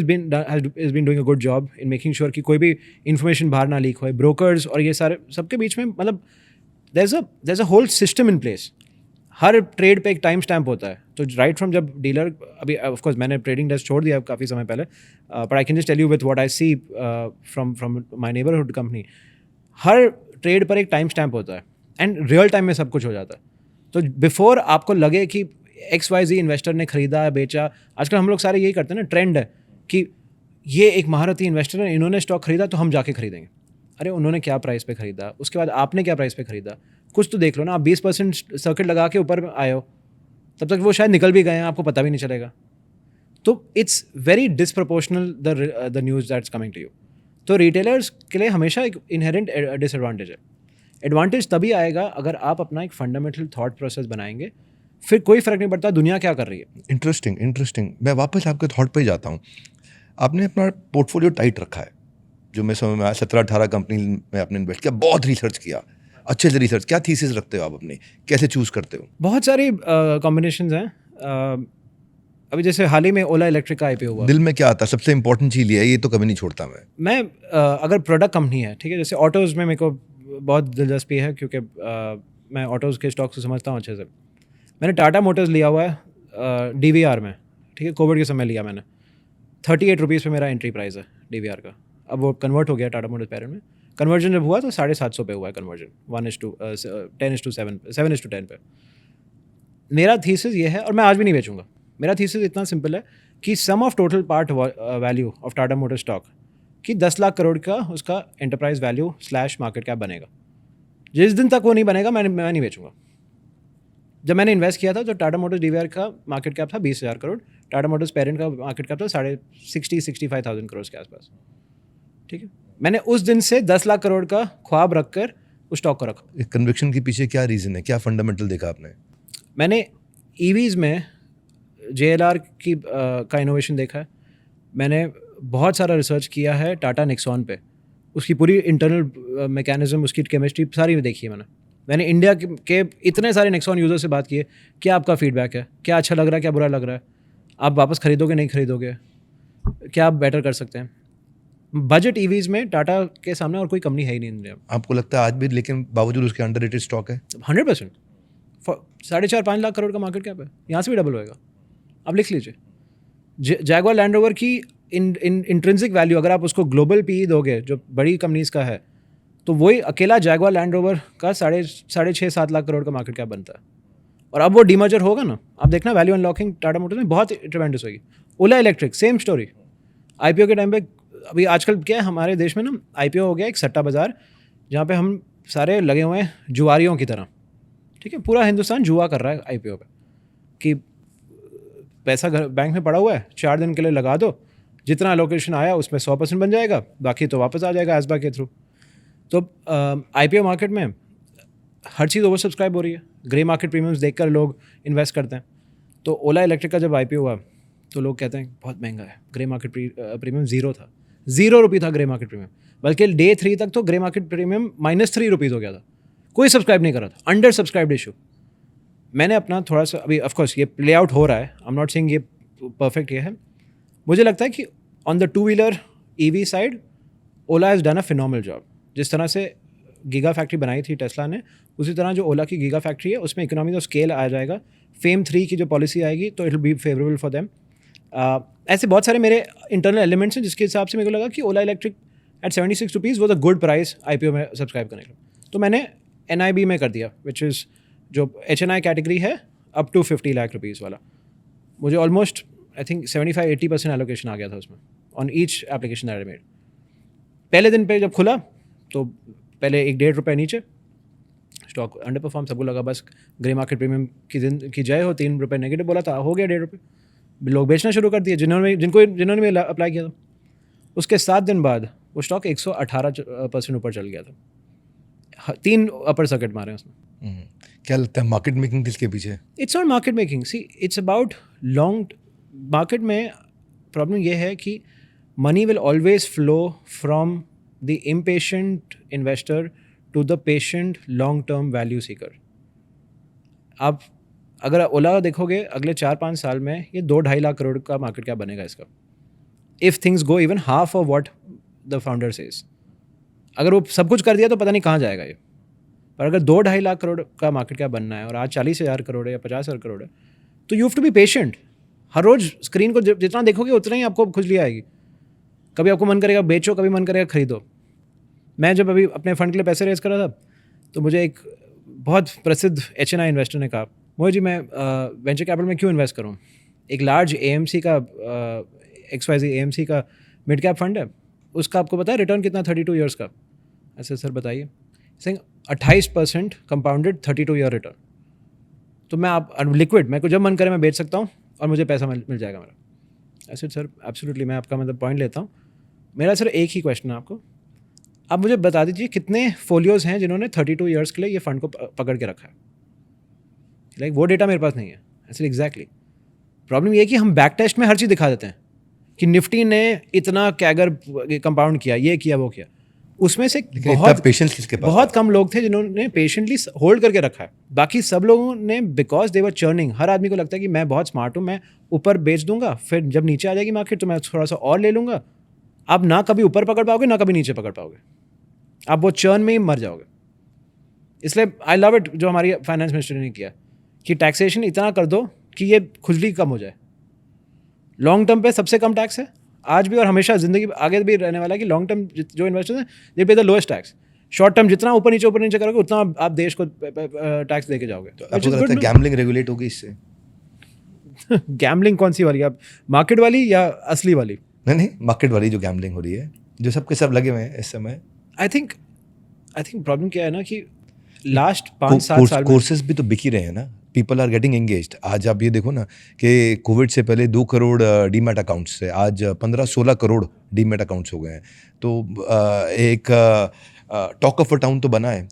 [SPEAKER 2] has been doing a good job in making sure कि कोई भी इन्फॉर्मेशन बाहर ना लीक हो। ब्रोकर्स और ये सारे सबके बीच में मतलब there's a whole system in place। हर ट्रेड पे एक टाइम स्टैम्प होता है। तो राइट फ्रॉम जब डीलर, अभी ऑफ कोर्स मैंने ट्रेडिंग डेस्क छोड़ दिया काफ़ी समय पहले, but I can just tell you with what I see from my neighbourhood company, हर ट्रेड पर एक टाइम स्टैम्प होता है एंड रियल टाइम में सब कुछ हो जाता है। तो बिफोर आपको लगे कि XYZ इन्वेस्टर ने खरीदा बेचा, आजकल हम लोग सारे यही करते हैं ना, ट्रेंड है कि ये एक महारथी इन्वेस्टर है, इन्होंने स्टॉक खरीदा तो हम जाके खरीदेंगे। अरे उन्होंने क्या प्राइस पे खरीदा, उसके बाद आपने क्या प्राइस पे खरीदा, कुछ तो देख लो ना। आप 20% सर्किट लगा के ऊपर आए हो, तब तक वो शायद निकल भी गए हैं, आपको पता भी नहीं चलेगा। तो it's very disproportional the news that's coming to you. तो रिटेलर्स के लिए हमेशा एक इनहेरेंट डिसएडवांटेज है. एडवांटेज तभी आएगा अगर आप अपना एक फंडामेंटल थॉट प्रोसेस बनाएंगे, फिर कोई फ़र्क नहीं पड़ता दुनिया क्या कर रही है.
[SPEAKER 3] इंटरेस्टिंग. मैं वापस आपके थॉट पे ही जाता हूँ. आपने अपना पोर्टफोलियो टाइट रखा है, जो मैं समझ में आया. 17-18 कंपनी में आपने इन्वेस्ट किया, बहुत रिसर्च किया, अच्छे से रिसर्च. क्या थीसिस रखते हो आप अपनी, कैसे चूज़ करते हो?
[SPEAKER 2] बहुत सारी कॉम्बिनेशंस हैं. अभी जैसे हाल ही में ओला इलेक्ट्रिक का IPO हुआ.
[SPEAKER 3] दिल में क्या आता है? सबसे इंपॉर्टेंट चीज़ ये है, ये तो कभी नहीं छोड़ता मैं.
[SPEAKER 2] अगर प्रोडक्ट कंपनी है, ठीक है, जैसे ऑटोज़ में मेरे को बहुत दिलचस्पी है क्योंकि मैं ऑटोज़ के स्टॉक्स को समझता हूँ अच्छे से. मैंने टाटा मोटर्स लिया हुआ है DVR में, ठीक है, कोविड के समय लिया मैंने. 38 रुपीज़ पे मेरा एंट्री प्राइस है DVR का. अब वो कन्वर्ट हो गया टाटा मोटर्स पेरेंट में. कन्वर्जन जब हुआ तो 750 पे हुआ है कन्वर्जन, 10:7 7:10 पे. मेरा थीसिस ये है, और मैं आज भी नहीं बेचूंगा. मेरा थीसिस इतना सिंपल है कि sum of total part value of Tata motor stock कि 10 लाख करोड़ का उसका एंटरप्राइज वैल्यू / मार्केट कैप बनेगा. जिस दिन तक वो नहीं बनेगा मैं नहीं बेचूंगा. जब मैंने इन्वेस्ट किया था तो टाटा मोटर्स DVR का मार्केट कैप था 20,000 करोड़. टाटा मोटर्स पेरेंट का मार्केट कैप था 65,000 करोड़ के आसपास. ठीक है, मैंने उस दिन से 10 लाख करोड़ का ख्वाब रखकर उस स्टॉक को रखा.
[SPEAKER 3] कन्विक्शन के पीछे क्या रीज़न है, क्या फंडामेंटल देखा आपने?
[SPEAKER 2] मैंने EVs में JLR की का इनोवेशन देखा है. मैंने बहुत सारा रिसर्च किया है टाटा निक्सॉन पे. उसकी पूरी इंटरनल मैकेनिज्म, उसकी केमिस्ट्री सारी देखी है मैंने इंडिया के इतने सारे निक्सॉन यूज़र से बात की है. क्या आपका फीडबैक है, क्या अच्छा लग रहा है, क्या बुरा लग रहा है, आप वापस खरीदोगे नहीं खरीदोगे, क्या आप बेटर कर सकते हैं. बजट EVs में टाटा के सामने और कोई कंपनी है ही नहीं इंडिया में.
[SPEAKER 3] आपको लगता है आज भी, लेकिन बावजूद उसके अंडररेटेड स्टॉक है?
[SPEAKER 2] 100%. 4.5-5 लाख करोड़ का मार्केट कैप है, यहाँ से भी डबल होएगा. आप लिख लीजिए. जैगुआर लैंड रोवर की इंट्रिंसिक वैल्यू अगर आप उसको ग्लोबल PE दोगे जो बड़ी कंपनीज का है, तो वही अकेला जैगुआर लैंड रोवर का 6.5-7 लाख करोड़ का मार्केट कैप बनता है. और अब वो डीमर्जर होगा ना, आप देखना वैल्यू अनलॉकिंग टाटा मोटर्स में बहुत ट्रेमेंडस होगी. ओला इलेक्ट्रिक सेम स्टोरी. IPO के टाइम पे, अभी आजकल क्या है हमारे देश में ना, IPO हो गया एक सट्टा बाज़ार जहाँ पे हम सारे लगे हुए हैं जुआरियों की तरह. ठीक है, पूरा हिंदुस्तान जुआ कर रहा है IPO पे कि पैसा घर बैंक में पड़ा हुआ है, 4 दिन के लिए लगा दो, जितना एलोकेशन आया उसमें 100% बन जाएगा, बाकी तो वापस आ जाएगा एसबा के थ्रू. तो IPO मार्केट में हर चीज़ ओवर सब्सक्राइब हो रही है. ग्रे मार्केट प्रीमियम्स देखकर लोग इन्वेस्ट करते हैं. तो ओला इलेक्ट्रिक का जब IPO हुआ तो लोग कहते हैं बहुत महंगा है. ग्रे मार्केट प्रीमियम 0 था, 0 रुपये था ग्रे मार्केट प्रीमियम. बल्कि डे 3 तक तो ग्रे मार्केट प्रीमियम -3 रुपीज़ हो गया था. कोई सब्सक्राइब नहीं कर रहा था, अंडर सब्सक्राइब्ड इशू. मैंने अपना थोड़ा सा, अभी ऑफकोर्स ये प्ले आउट हो रहा है, आई एम नॉट सेइंग ये परफेक्ट ये है. मुझे लगता है कि on the 2 wheeler EV side Ola has done a phenomenal job. जिस तरह से गीगा फैक्ट्री बनाई थी टेस्ला ने, उसी तरह जो ओला की गीगा फैक्ट्री है उसमें इकोनॉमीज ऑफ स्केल आ जाएगा. फेम 3 की जो पॉलिसी आएगी तो it will be favourable for them. ऐसे बहुत सारे मेरे इंटरनल एलिमेंट्स हैं जिसके हिसाब से मेरे को लगा कि Ola electric at 76 rupees was a good price IPO में सब्सक्राइब करने का. तो मैंने NIB में कर दिया, विच इज़ जो HNI कैटेगरी है अप टू 50 लाख रुपीज़ वाला. मुझे ऑलमोस्ट आई थिंक 75-80% एलोकेशन आ गया था उसमें on each application that I made. पहले दिन पे जब खुला तो पहले 1-1.5 रुपये नीचे स्टॉक अंडर परफॉर्म. सबको लगा बस ग्रे मार्केट प्रीमियम की जय हो. 3 रुपये नेगेटिव बोला था, हो गया 1.5 रुपये. लोग बेचना शुरू कर दिए जिन्होंने भी अप्लाई किया था. उसके 7 दिन बाद वो स्टॉक 118% ऊपर चल गया था. 3 अपर सर्किट मारे उसने.
[SPEAKER 3] क्या लगता है मार्केट मेकिंग किसके पीछे?
[SPEAKER 2] It's not market making. See, it's about long. Market में प्रॉब्लम ये है कि money will always flow from the impatient investor to the patient long term value seeker. आप अगर ओला देखोगे अगले 4-5 साल में ये 2-2.5 लाख करोड़ का मार्केट क्या बनेगा इसका, if things go even half of what the founder says. अगर वो सब कुछ कर दिया तो पता नहीं कहाँ जाएगा ये. पर अगर 2-2.5 लाख करोड़ का मार्केट क्या बनना है और आज 40,000 करोड़ है या 50,000 करोड़ है, तो you have to be patient. हर रोज़ स्क्रीन को जितना देखोगे उतना ही आपको खुजली आएगी. कभी आपको मन करेगा बेचो, कभी मन करेगा खरीदो. मैं जब अभी अपने फंड के लिए पैसे रेज कर रहा था तो मुझे एक बहुत प्रसिद्ध HNI इन्वेस्टर ने कहा, मोहित जी मैं वेंचर कैपिटल में क्यों इन्वेस्ट करूं. एक लार्ज AMC का XYZ AMC का मिड कैप फंड है, उसका आपको पता है रिटर्न कितना 32 ईयर्स का. ऐसे सर बताइए. Singh 28% compounded 32 year return. तो मैं आप लिक्विड, मेरे को जब मन करे मैं बेच सकता हूँ और मुझे पैसा मिल जाएगा मेरा. ऐसे सर एब्सोल्युटली मैं आपका मतलब पॉइंट लेता हूँ. मेरा सर एक ही क्वेश्चन है आपको. आप मुझे बता दीजिए कितने फोलियोज हैं जिन्होंने 32 ईयर्स के लिए ये फंड को पकड़ के रखा है. लाइक वो डेटा मेरे पास नहीं है. ऐसे एग्जैक्टली प्रॉब्लम ये है कि हम बैक टेस्ट में हर चीज़ दिखा देते हैं कि निफ्टी ने इतना कैगर कंपाउंड किया, ये किया, वो किया. उसमें से बहुत
[SPEAKER 3] पेशेंस किसके पास
[SPEAKER 2] बहुत कम लोग थे जिन्होंने पेशेंटली होल्ड करके रखा है. बाकी सब लोगों ने बिकॉज दे वर चर्निंग. हर आदमी को लगता है कि मैं बहुत स्मार्ट हूँ, मैं ऊपर बेच दूंगा, फिर जब नीचे आ जाएगी मार्केट तो मैं थोड़ा सा और ले लूँगा. आप ना कभी ऊपर पकड़ पाओगे ना कभी नीचे पकड़ पाओगे. आप वो चर्न में ही मर जाओगे. इसलिए आई लव इट जो हमारी फाइनेंस मिनिस्टर ने किया कि टैक्सेशन इतना कर दो कि ये खुजली कम हो जाए. लॉन्ग टर्म पे सबसे कम टैक्स है आज भी और हमेशा ज़िंदगी आगे भी रहने वाला है कि लॉन्ग टर्म जो इन्वेस्टर्स हैं दे पे the lowest tax. Short term जितना ऊपर नीचे करोगे उतना आप देश को टैक्स देके जाओगे.
[SPEAKER 3] आपको लगता है गैम्बलिंग रेगुलेट होगी इससे?
[SPEAKER 2] गैम्बलिंग कौन सी वाली? आप मार्केट वाली या असली वाली?
[SPEAKER 3] नहीं, मार्केट वाली जो गैम्बलिंग हो रही है, जो सबके सब लगे हुए हैं इस समय.
[SPEAKER 2] आई थिंक प्रॉब्लम क्या है ना कि लास्ट 5-7 साल
[SPEAKER 3] कोर्सेज भी तो बिक ही रहे हैं ना. People are getting engaged. आज आप ये देखो ना कि कोविड से पहले 2 करोड़ डीमैट अकाउंट्स थे, आज 15-16 करोड़ डीमैट अकाउंट्स हो गए हैं. तो एक टॉक ऑफ अ टाउन तो बना है.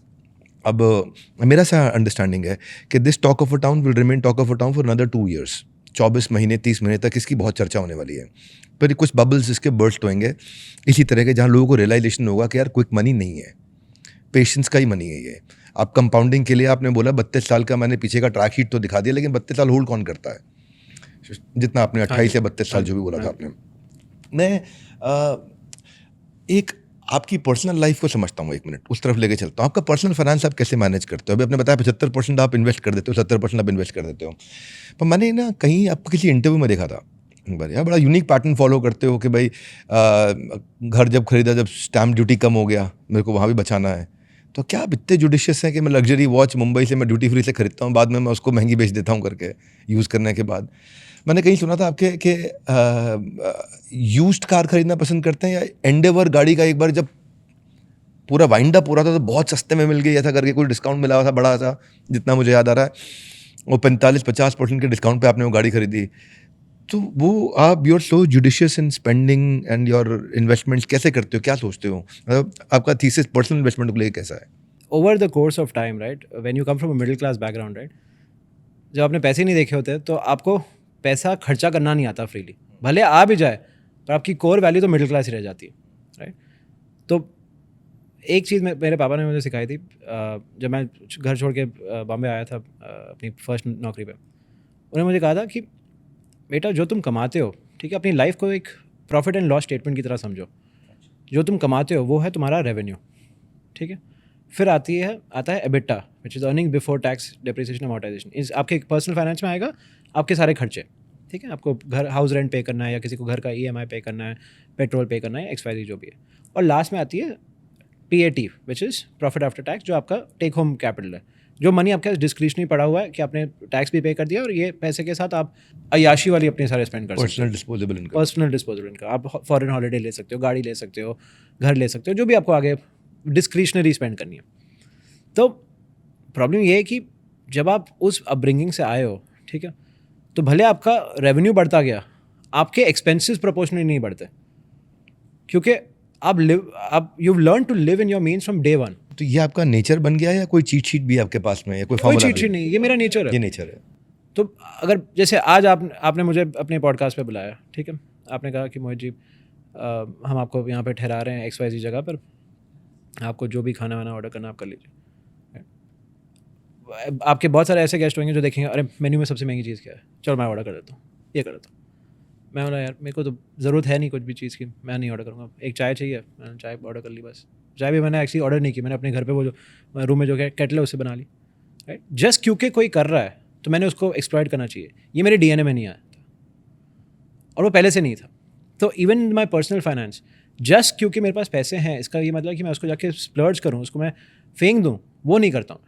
[SPEAKER 3] अब मेरा सा अंडरस्टैंडिंग है कि this talk of a town will remain talk of a town for another 2 years. 24 महीने 30 महीने तक इसकी बहुत चर्चा होने वाली है. फिर कुछ बबल्स इसके बर्स्ट होंगे इसी तरह के, जहाँ लोगों को रियलाइजेशन होगा कि यार क्विक मनी नहीं है, पेशेंस का ही मनी है ये. आप कंपाउंडिंग के लिए आपने बोला 32 साल का, मैंने पीछे का ट्रैक शीट तो दिखा दिया, लेकिन 32 साल होल्ड कौन करता है? जितना आपने 28 या 32 साल जो भी बोला था आपने. मैं एक आपकी पर्सनल लाइफ को समझता हूँ, 1 मिनट उस तरफ लेके चलता हूँ. आपका पर्सनल फाइनेंस आप कैसे मैनेज करते हो? अभी आपने बताया 75% आप इन्वेस्ट कर देते हो, 70% आप इन्वेस्ट कर देते हो. पर मैंने ना कहीं आपको किसी इंटरव्यू में देखा था यार, बड़ा यूनिक पैटर्न फॉलो करते हो कि भाई घर जब खरीदा, जब स्टैम्प ड्यूटी कम हो गया, मेरे को वहाँ भी बचाना है. तो क्या आप इतने जुडिशियस हैं कि मैं लग्जरी वॉच मुंबई से मैं ड्यूटी फ्री से खरीदता हूँ, बाद में मैं उसको महंगी बेच देता हूँ करके यूज़ करने के बाद? मैंने कहीं सुना था आपके कि यूज्ड कार खरीदना पसंद करते हैं, या एंडेवर गाड़ी का एक बार जब पूरा वाइंड अप हो रहा था तो बहुत सस्ते में मिल गई ऐसा करके, कोई डिस्काउंट मिला हुआ था बड़ा सा, जितना मुझे याद आ रहा है, वो 45-50% के डिस्काउंट पे आपने वो गाड़ी खरीदी. तो वो आप you are so judicious in spending and your investments, कैसे करते हो, क्या सोचते हो? मतलब आपका थीसिस पर्सनल इन्वेस्टमेंट को लेकर कैसा है?
[SPEAKER 2] Over the course of time, right, when you come from a middle class background, right, जब आपने पैसे ही नहीं देखे होते तो आपको पैसा खर्चा करना नहीं आता फ्रीली. भले आ भी जाए पर आपकी कोर वैल्यू तो मिडिल क्लास ही रह जाती है, राइट. तो एक चीज़ मेरे पापा ने मुझे सिखाई थी जब मैं घर छोड़ के बॉम्बे आया था अपनी फर्स्ट नौकरी पे. उन्होंने मुझे कहा था कि बेटा जो तुम कमाते हो, ठीक है, अपनी लाइफ को एक प्रॉफिट एंड लॉस स्टेटमेंट की तरह समझो. जो तुम कमाते हो वो है तुम्हारा रेवेन्यू, ठीक है. फिर आता है EBITDA, which is earning before tax depreciation amortisation. इस आपके पर्सनल फाइनेंस में आएगा आपके सारे खर्चे, ठीक है. आपको घर हाउस रेंट पे करना है, या किसी को घर का EMI पे करना है, पेट्रोल पे करना है, XYZ जो भी है. और लास्ट में आती है PAT, which is profit after tax, जो आपका टेक होम कैपिटल है, जो मनी आपके डिस्क्रिशनरी पड़ा हुआ है कि आपने टैक्स भी पे कर दिया और ये पैसे के साथ आप अयाशी वाली अपने सारे स्पेंड कर सकते हो.
[SPEAKER 3] Personal disposable income.
[SPEAKER 2] आप फॉरेन हॉलीडे ले सकते हो, गाड़ी ले सकते हो, घर ले सकते हो, जो भी आपको आगे डिस्क्रिशनरी स्पेंड करनी है. तो प्रॉब्लम ये है कि जब आप उस अपब्रिंगिंग से आए हो, ठीक है, तो भले आपका रेवेन्यू बढ़ता गया, आपके एक्सपेंसेस प्रोपोर्शनली नहीं बढ़ते, क्योंकि आप you learn to live in your means from day one.
[SPEAKER 3] तो ये आपका नेचर बन गया है, या कोई चीट शीट भी आपके पास में, या कोई
[SPEAKER 2] कोई
[SPEAKER 3] फॉर्मूला?
[SPEAKER 2] चीट शीट नहीं, ये मेरा नेचर है.
[SPEAKER 3] ये नेचर है.
[SPEAKER 2] तो अगर जैसे आज आपने मुझे अपने पॉडकास्ट पे बुलाया, ठीक है, आपने कहा कि मोहित जी हम आपको यहाँ पे ठहरा रहे हैं XYZ जगह पर, आपको जो भी खाना वाना ऑर्डर करना आप कर लीजिए. आपके बहुत सारे ऐसे गेस्ट होंगे जो देखेंगे अरे मेन्यू में सबसे महंगी चीज़ क्या है, चलो मैं ऑर्डर कर देता हूँ, ये कर देता हूँ. मैं बोला यार मेरे को तो ज़रूरत है नहीं कुछ भी चीज़ की, मैं नहीं ऑर्डर करूँगा. एक चाय चाहिए, मैंने चाय ऑर्डर कर ली बस. चाय भी मैंने एक्चुअली ऑर्डर नहीं की, मैंने अपने घर पे वो जो रूम में जो केटल है उससे बना ली, राइट. जस्ट क्योंकि कोई कर रहा है तो मैंने उसको एक्सप्लॉइट करना चाहिए. ये मेरे DNA में नहीं आया था और वो पहले से नहीं था. तो even my personal finance, just क्योंकि मेरे पास पैसे हैं इसका ये मतलब कि मैं उसको जाके स्प्लर्ज करूँ, उसको मैं फेंक दूँ, वो नहीं करता हूँ.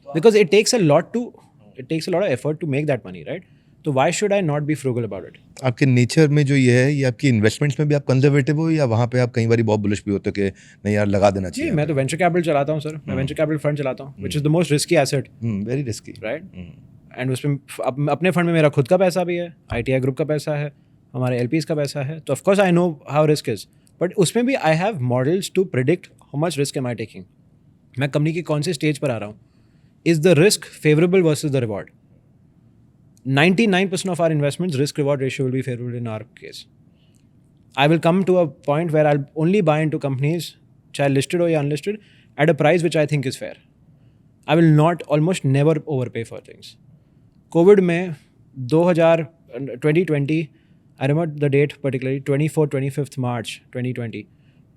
[SPEAKER 2] Because it takes a lot of effort to make that money, right. तो why should I not be frugal about it?
[SPEAKER 3] आपके नेचर में जो ये है, ये आपकी इन्वेस्टमेंट्स में भी आप कंजर्वेटिव हो, या वहाँ पे आप कई बार बहुत बुलिश भी होते हो कि नहीं यार लगा देना चाहिए?
[SPEAKER 2] जी, मैं तो वेंचर कैपिटल चलाता हूँ सर. मैं वेंचर कैपिटल फंड चलाता हूँ, which is the most risky asset,
[SPEAKER 3] very risky,
[SPEAKER 2] right. And उसमें अपने फंड में मेरा खुद का पैसा भी है, ITI ग्रुप का पैसा है, हमारे LPs का पैसा है, तो of course I know how risk is, but उसमें भी I have models to predict how much risk am I taking. मैं कंपनी के कौन से स्टेज पर आ रहा हूँ. Is the risk favourable versus the reward? 99% of our investments risk reward ratio will be favorable in our case. I will come to a point where I'll only buy into companies, चाहे listed हो या unlisted, at a price which I think is fair. I will not, almost never overpay for things. COVID में 2020, I remember the date particularly, 25th March 2020.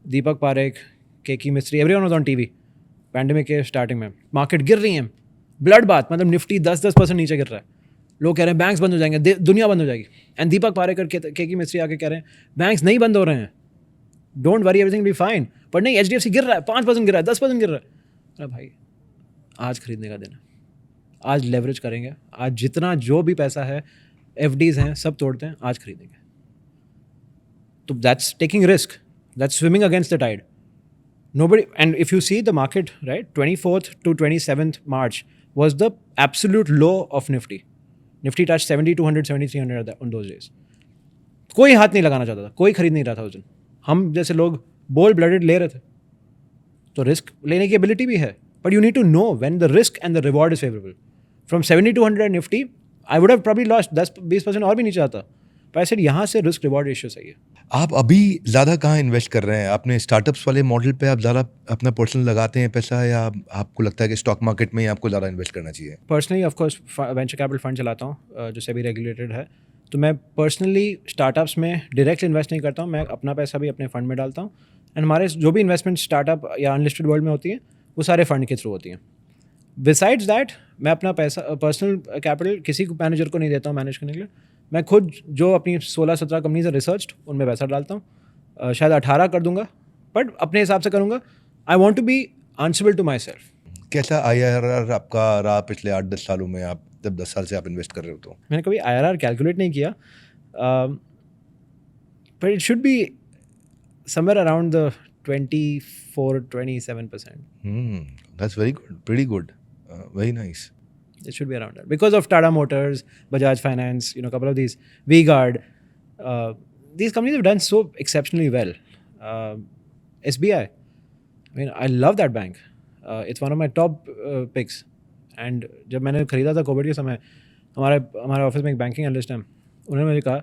[SPEAKER 2] Deepak Parekh, केकी मिस्त्री, everyone was on TV. Pandemic के स्टार्टिंग में मार्केट गिर रही है, ब्लड बात, मतलब निफ्टी 10% नीचे गिर रहा है. लोग कह रहे हैं बैंक्स बंद हो जाएंगे, दुनिया बंद हो जाएगी. एंड दीपक पारेकर केकी मिस्त्री आके कह रहे हैं बैंक्स नहीं बंद हो रहे हैं, don't worry, everything will be fine. पर नहीं, HDFC गिर रहा है, 5% गिर रहा है, 10% गिर रहा है. अरे भाई, आज खरीदने का दिन है, आज लेवरेज करेंगे, आज जितना जो भी पैसा है, FDs हैं, सब तोड़ते हैं, आज खरीदेंगे. तो that's taking risk, that's swimming against the tide. Nobody, and if you see the market, right, 24th to 27th March was the absolute low of Nifty. Nifty touched 7200, 7300 on those days. कोई हाथ नहीं लगाना चाहता था, कोई खरीद नहीं रहा था उस दिन. हम जैसे लोग बोल्ड ब्लडेड ले रहे थे. तो रिस्क लेने की एबिलिटी भी है, but you need to know when the risk and the reward is favourable. From 7200 Nifty I would have probably lost 10-20% और भी नीचे आता. पर आई सेड यहाँ से रिस्क रिवॉर्ड रेशियो सही है.
[SPEAKER 3] आप अभी ज़्यादा कहाँ इन्वेस्ट कर रहे हैं? अपने स्टार्टअप्स वाले मॉडल पे आप ज़्यादा अपना पर्सनल लगाते हैं पैसा, या आपको लगता है कि स्टॉक मार्केट में ही आपको ज़्यादा इन्वेस्ट करना चाहिए?
[SPEAKER 2] Personally of course venture capital fund चलाता हूँ जो सेबी रेगुलेटेड है. तो मैं पर्सनली स्टार्टअप्स में डायरेक्ट इन्वेस्ट नहीं करता हूँ, मैं अपना पैसा भी अपने फंड में डालता हूँ. एंड हमारे जो भी इन्वेस्टमेंट स्टार्टअप या अनलिस्टेड वर्ल्ड में होती हैं, वो सारे फंड के थ्रू होती हैं. बिसाइड्स दैट मैं अपना पैसा पर्सनल कैपिटल किसी को मैनेजर को नहीं देता हूँ मैनेज करने के लिए. मैं खुद जो अपनी 16-17 कंपनीज है रिसर्च, उनमें पैसा डालता हूँ. शायद 18 कर दूंगा, बट अपने हिसाब से करूँगा. I want to be answerable to myself.
[SPEAKER 3] कैसा IRR आपका रहा पिछले 8-10 सालों में, आप जब 10 साल से आप इन्वेस्ट कर रहे हो? तो
[SPEAKER 2] मैंने कभी IRR कैलकुलेट नहीं किया, but it should be somewhere around the 24-27%.
[SPEAKER 3] That's very good, pretty good, very nice.
[SPEAKER 2] It should be around that because of Tata Motors, Bajaj Finance, you know, a couple of these, V-Guard. These companies have done so exceptionally well. SBI, I mean, I love that bank. It's one of my top picks. And जब मैंने खरीदा था कोविड के समय, हमारे ऑफिस में एक बैंकिंग एनालिस्ट हैं, उन्होंने मुझे कहा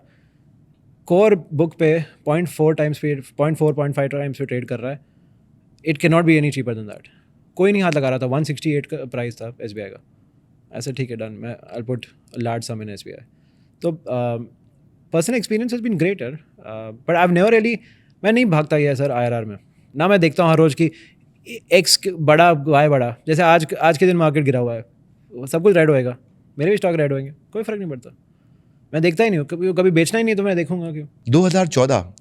[SPEAKER 2] कोर बुक पे 0.4 टाइम्स पे 0.4-0.5 टाइम्स पे ट्रेड कर रहा है. It can not be any cheaper than that. कोई नहीं हाथ लगा रहा था. 168 का प्राइस था SBI का. ऐसा ठीक है, डन, मैं I put large sum in SBI. तो personal experience has been greater, but I have never really, मैं नहीं भागता ये सर IRR में ना. मैं देखता हूँ हर रोज़ की X बड़ा Y बड़ा. जैसे आज के दिन मार्केट गिरा हुआ है, सब कुछ रेड होएगा, मेरे भी स्टॉक रेड होएंगे, कोई फ़र्क नहीं पड़ता. मैं देखता ही नहीं हूँ, कभी बेचना ही नहीं, तो मैं देखूंगा क्यों.
[SPEAKER 3] 2014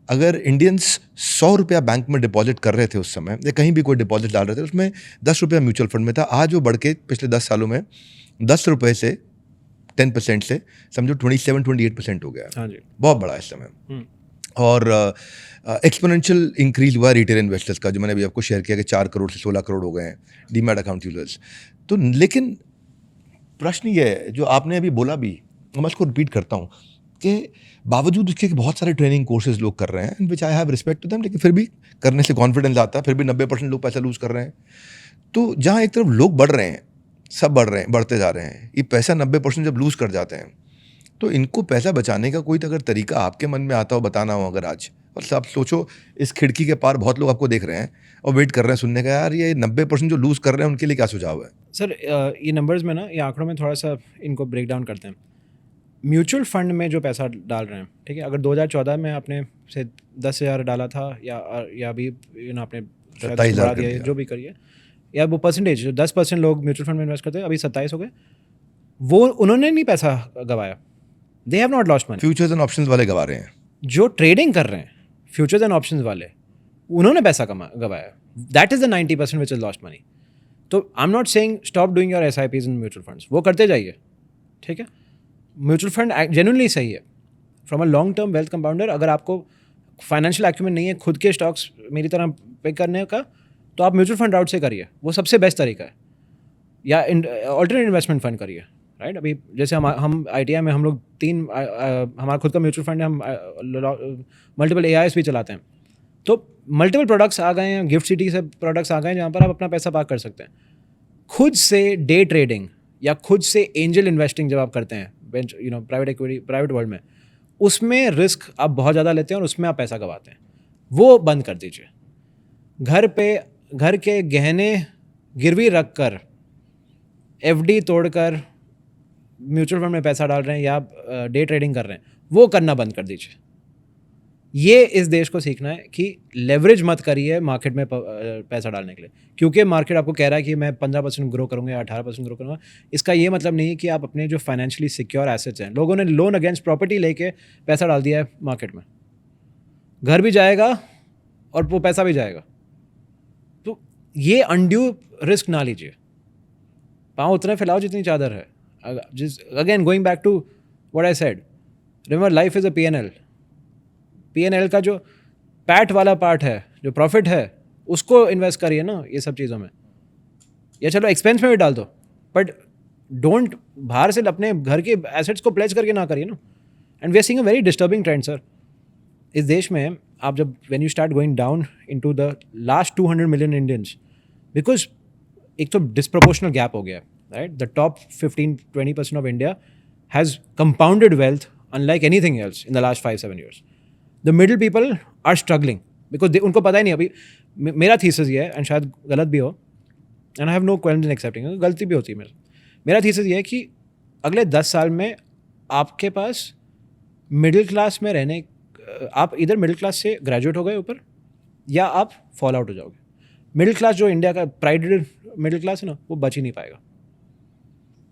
[SPEAKER 3] अगर इंडियंस 100 रुपया बैंक में डिपॉजिट कर रहे थे उस समय, या कहीं भी कोई डिपॉजिट डाल रहे थे, उसमें 10 रुपया म्यूचुअल फंड में था. आज वो बढ़ के पिछले 10 सालों में 10 रुपये से 10% से समझो 27-28% हो गया.
[SPEAKER 2] हाँ जी,
[SPEAKER 3] बहुत बड़ा इस समय. और एक्सपोनेंशियल इंक्रीज हुआ रिटेल इन्वेस्टर्स का, जो मैंने अभी आपको शेयर किया कि 4 करोड़ से 16 करोड़ हो गए हैं डीमैट अकाउंट यूजर्स. तो लेकिन प्रश्न ये है जो आपने अभी बोला भी, मैं उसको रिपीट करता हूँ कि बावजूद उसके बहुत सारे ट्रेनिंग कोर्सेज लोग कर रहे हैं, which I have respect to them, लेकिन फिर भी करने से कॉन्फिडेंस आता है, फिर भी 90% लोग पैसा लूज़ कर रहे हैं. तो जहाँ एक तरफ लोग बढ़ रहे हैं, सब बढ़ रहे हैं, बढ़ते जा रहे हैं, ये पैसा 90% जब लूज़ कर जाते हैं, तो इनको पैसा बचाने का कोई तो अगर तरीका आपके मन में आता हो, बताना हो अगर आज. और सब सोचो, इस खिड़की के पार बहुत लोग आपको देख रहे हैं और वेट कर रहे हैं सुनने का, यार ये 90% जो लूज़ कर रहे हैं उनके लिए क्या सुझाव है?
[SPEAKER 2] सर ये नंबर्स में ना, ये आंकड़ों में थोड़ा सा इनको ब्रेक डाउन करते हैं. म्यूचुअल फंड में जो पैसा डाल रहे हैं, ठीक है, अगर 2014 में आपने से 10,000 डाला था, या अभी आपने
[SPEAKER 3] 27,000
[SPEAKER 2] दिया, जो भी करिए, या वो परसेंटेज 10% लोग म्यूचुअल फंड में इन्वेस्ट करते हैं, अभी 27 हो गए. वो उन्होंने नहीं पैसा गवाया, they have not lost money.
[SPEAKER 3] Futures and options वाले गवा रहे हैं.
[SPEAKER 2] जो ट्रेडिंग कर रहे हैं फ्यूचर्स एंड ऑप्शंस वाले, उन्होंने पैसा गवाया. That is the 90% which is lost money. तो I am not saying stop doing your SIPs in mutual funds, वो करते जाइए, ठीक है. म्यूचुअल फंड जेन्युइनली सही है from a long term wealth compounder. अगर आपको फाइनेंशियल एक्यूमेंट नहीं है खुद के स्टॉक्स मेरी तरह पिक करने का, तो आप म्यूचुअल फंड राउट से करिए, वो सबसे बेस्ट तरीका है. या ऑल्टरनेट इन्वेस्टमेंट फंड करिए, राइट। अभी जैसे हम ITI में हम लोग हमारा खुद का म्यूचुअल फंड है, हम मल्टीपल AIS भी चलाते हैं। तो मल्टीपल प्रोडक्ट्स आ गए हैं, गिफ्ट सिटी से प्रोडक्ट्स आ गए हैं जहाँ पर आप अपना पैसा पार्क कर सकते हैं। खुद से डे ट्रेडिंग या खुद से एंजल इन्वेस्टिंग जब आप करते हैं प्राइवेट इक्विटी प्राइवेट वर्ल्ड में, उसमें रिस्क आप बहुत ज़्यादा लेते हैं और उसमें आप पैसा गंवाते हैं। वो बंद कर दीजिए। घर के गहने गिरवी रख कर FD तोड़कर म्यूचुअल फंड में पैसा डाल रहे हैं या डे ट्रेडिंग कर रहे हैं, वो करना बंद कर दीजिए। ये इस देश को सीखना है कि लेवरेज मत करिए मार्केट में पैसा डालने के लिए, क्योंकि मार्केट आपको कह रहा है कि मैं 15% ग्रो करूँगा या 18% ग्रो करूँगा। इसका ये मतलब नहीं है कि आप अपने जो फाइनेंशियली सिक्योर एसेट्स हैं, लोगों ने लोन अगेंस्ट प्रॉपर्टी लेके पैसा डाल दिया है मार्केट में, घर भी जाएगा और वो पैसा भी जाएगा। तो ये अनड्यू रिस्क ना लीजिए। पाँव उतने फैलाओ जितनी चादर है। Again going back to what I said, remember life is a P&L का जो पैट वाला पार्ट है, जो प्रॉफिट है, उसको इन्वेस्ट करिए ना ये सब चीज़ों में, या चलो एक्सपेंस में भी डाल दो, बट डोंट बाहर से अपने घर के एसेट्स को प्लेज करके ना करिए ना। And we are seeing a very disturbing trend sir इस देश में। आप जब when you start going down into the last 200 million Indians, because एक तो डिस्प्रोपोर्शनल गैप हो गया है, right. The top 15-20% of India has compounded wealth unlike anything else in the last 5-7 years. The middle people are struggling because उनको पता ही नहीं। अभी मेरा थीसिस ये है, एंड शायद गलत भी हो, and I have no question in accepting, गलती भी होती है मेरा थीसिस ये है कि अगले 10 साल में आपके पास मिडिल क्लास में रहने, आप इधर मिडिल क्लास से ग्रेजुएट हो गए ऊपर, या आप फॉल आउट हो जाओगे। मिडिल क्लास जो इंडिया का प्राइडेड मिडिल क्लास है ना, वो बच ही नहीं पाएगा।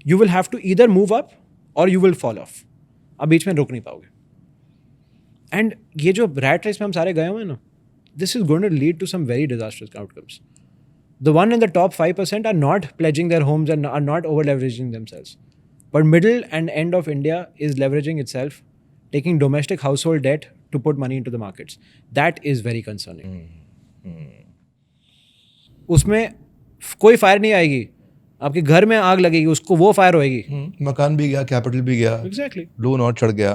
[SPEAKER 2] You will have to either move up और यू विल फॉल ऑफ। आप बीच में रुक नहीं पाओगे। एंड ये जो रैट रेस में हम सारे गए हुए हैं ना, this is going to lead to some very disasters outcomes. The one in the top 5% are not pledging their homes and are not over leveraging themselves, but middle and end of India is leveraging itself, taking domestic household debt to put money into the markets. That is very concerning. उसमें कोई फायर नहीं आएगी, आपके घर में आग लगेगी, उसको वो फायर होएगी।
[SPEAKER 3] मकान भी गया, कैपिटल भी गया,
[SPEAKER 2] Exactly.
[SPEAKER 3] लोन और चढ़ गया,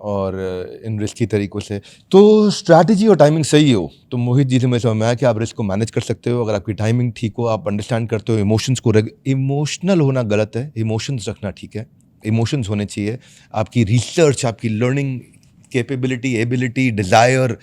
[SPEAKER 3] और इन रिस्की तरीक़ों से। तो स्ट्रैटेजी और टाइमिंग सही हो तो मोहित जी से मैं समझ में आया कि आप रिस्क को मैनेज कर सकते हो। अगर आपकी टाइमिंग ठीक हो, आप अंडरस्टैंड करते हो इमोशंस को। इमोशनल होना गलत है, इमोशंस रखना ठीक है। इमोशंस होने चाहिए। आपकी रिसर्च, आपकी लर्निंग कैपेबिलिटी, एबिलिटी, डिज़ायर,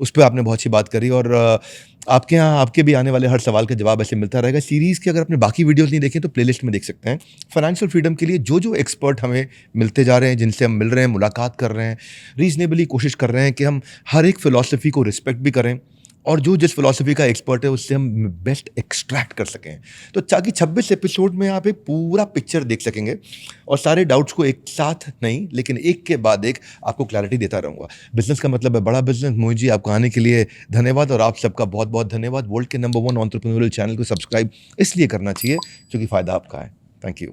[SPEAKER 3] उस पर आपने बहुत सी बात करी। और आपके यहाँ आपके भी आने वाले हर सवाल का जवाब ऐसे मिलता रहेगा। सीरीज़ के अगर आपने बाकी वीडियोस नहीं देखे तो प्लेलिस्ट में देख सकते हैं। फाइनेंशियल फ्रीडम के लिए जो जो एक्सपर्ट हमें मिलते जा रहे हैं, जिनसे हम मिल रहे हैं, मुलाकात कर रहे हैं, रीजनेबली कोशिश कर रहे हैं कि हम हर एक फ़िलॉसफी को रिस्पेक्ट भी करें, और जो जिस फिलॉसफी का एक्सपर्ट है उससे हम बेस्ट एक्सट्रैक्ट कर सकें। तो ताकि 26 एपिसोड में आप एक पूरा पिक्चर देख सकेंगे और सारे डाउट्स को एक साथ नहीं लेकिन एक के बाद एक आपको क्लैरिटी देता रहूँगा। बिजनेस का मतलब है बड़ा बिजनेस। मोहित जी, आपको आने के लिए धन्यवाद, और आप सबका बहुत बहुत धन्यवाद। वर्ल्ड के नंबर 1 एंटरप्रेन्योरियल चैनल को सब्सक्राइब इसलिए करना चाहिए क्योंकि फ़ायदा आपका है। Thank you.